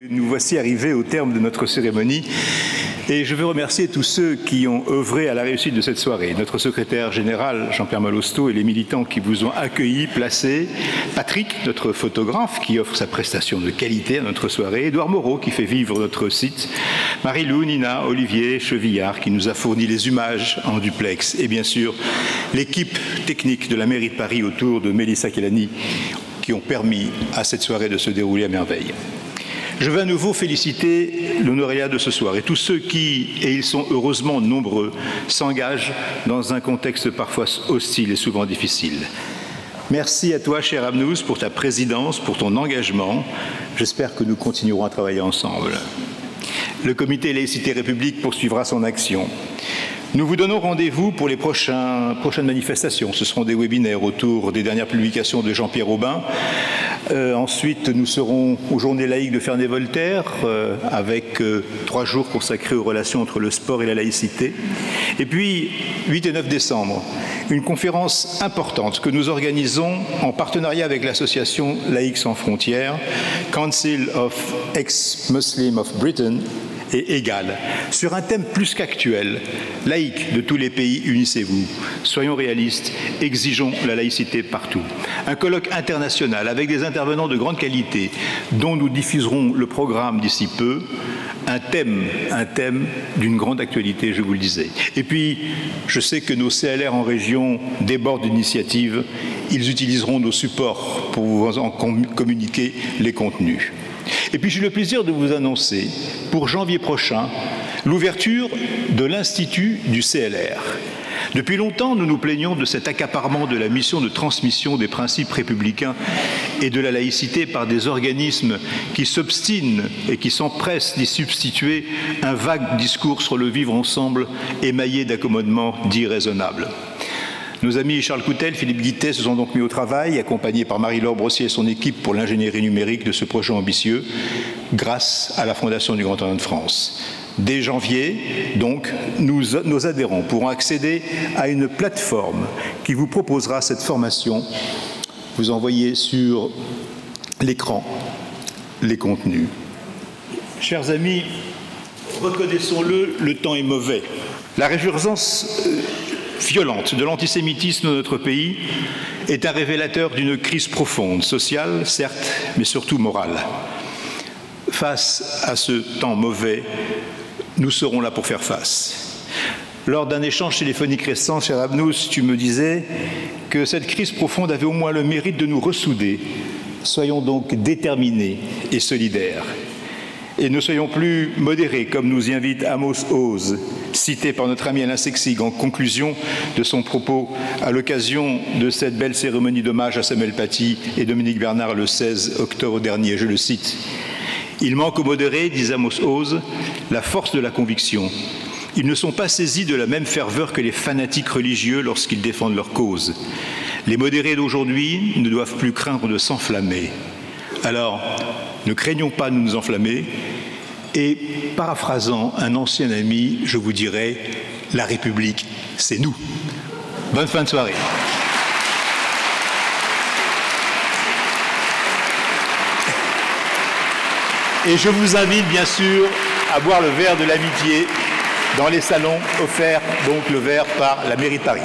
Nous voici arrivés au terme de notre cérémonie et je veux remercier tous ceux qui ont œuvré à la réussite de cette soirée. Notre secrétaire général, Jean-Pierre Malosto, et les militants qui vous ont accueillis, placés, Patrick, notre photographe, qui offre sa prestation de qualité à notre soirée, Édouard Moreau, qui fait vivre notre site, Marie-Lou, Nina, Olivier, Chevillard, qui nous a fourni les images en duplex, et bien sûr, l'équipe technique de la mairie de Paris autour de Mélissa Kelani, qui ont permis à cette soirée de se dérouler à merveille. Je veux à nouveau féliciter l'honoraria de ce soir et tous ceux qui, et ils sont heureusement nombreux, s'engagent dans un contexte parfois hostile et souvent difficile. Merci à toi, cher Amnous, pour ta présidence, pour ton engagement. J'espère que nous continuerons à travailler ensemble. Le comité Laïcité République poursuivra son action. Nous vous donnons rendez-vous pour les prochaines manifestations. Ce seront des webinaires autour des dernières publications de Jean-Pierre Aubin. Ensuite, nous serons aux Journées laïques de Ferney-Voltaire avec 3 jours consacrés aux relations entre le sport et la laïcité. Et puis, 8 et 9 décembre, une conférence importante que nous organisons en partenariat avec l'association Laïcs sans frontières, Council of Ex-Muslims of Britain, et égal, sur un thème plus qu'actuel. Laïcs de tous les pays, unissez-vous. Soyons réalistes, exigeons la laïcité partout. Un colloque international avec des intervenants de grande qualité dont nous diffuserons le programme d'ici peu. Un thème d'une grande actualité, je vous le disais. Et puis, je sais que nos CLR en région débordent d'initiatives. Ils utiliseront nos supports pour vous en communiquer les contenus. Et puis j'ai le plaisir de vous annoncer, pour janvier prochain, l'ouverture de l'Institut du CLR. Depuis longtemps, nous nous plaignons de cet accaparement de la mission de transmission des principes républicains et de la laïcité par des organismes qui s'obstinent et qui s'empressent d'y substituer un vague discours sur le vivre ensemble émaillé d'accommodements dits raisonnables. Nos amis Charles Coutel, Philippe Guittet se sont donc mis au travail, accompagnés par Marie-Laure Brossier et son équipe pour l'ingénierie numérique de ce projet ambitieux, grâce à la Fondation du Grand Orient de France. Dès janvier, donc, nos adhérents pourront accéder à une plateforme qui vous proposera cette formation. Vous envoyez sur l'écran les contenus. Chers amis, reconnaissons-le, le temps est mauvais. La résurgence violente de l'antisémitisme dans notre pays est un révélateur d'une crise profonde, sociale, certes, mais surtout morale. Face à ce temps mauvais, nous serons là pour faire face. Lors d'un échange téléphonique récent, cher Abnous, tu me disais que cette crise profonde avait au moins le mérite de nous ressouder. Soyons donc déterminés et solidaires. Et ne soyons plus modérés, comme nous y invite Amos Oz, cité par notre ami Alain Sexig en conclusion de son propos à l'occasion de cette belle cérémonie d'hommage à Samuel Paty et Dominique Bernard le 16 octobre dernier. Je le cite. « Il manque aux modérés, dit Amos Oz, la force de la conviction. Ils ne sont pas saisis de la même ferveur que les fanatiques religieux lorsqu'ils défendent leur cause. Les modérés d'aujourd'hui ne doivent plus craindre de s'enflammer. Alors, ne craignons pas de nous enflammer. Et paraphrasant un ancien ami, je vous dirais, la République, c'est nous. » Bonne fin de soirée. Et je vous invite bien sûr à boire le verre de l'amitié dans les salons offerts, donc le verre par la mairie de Paris.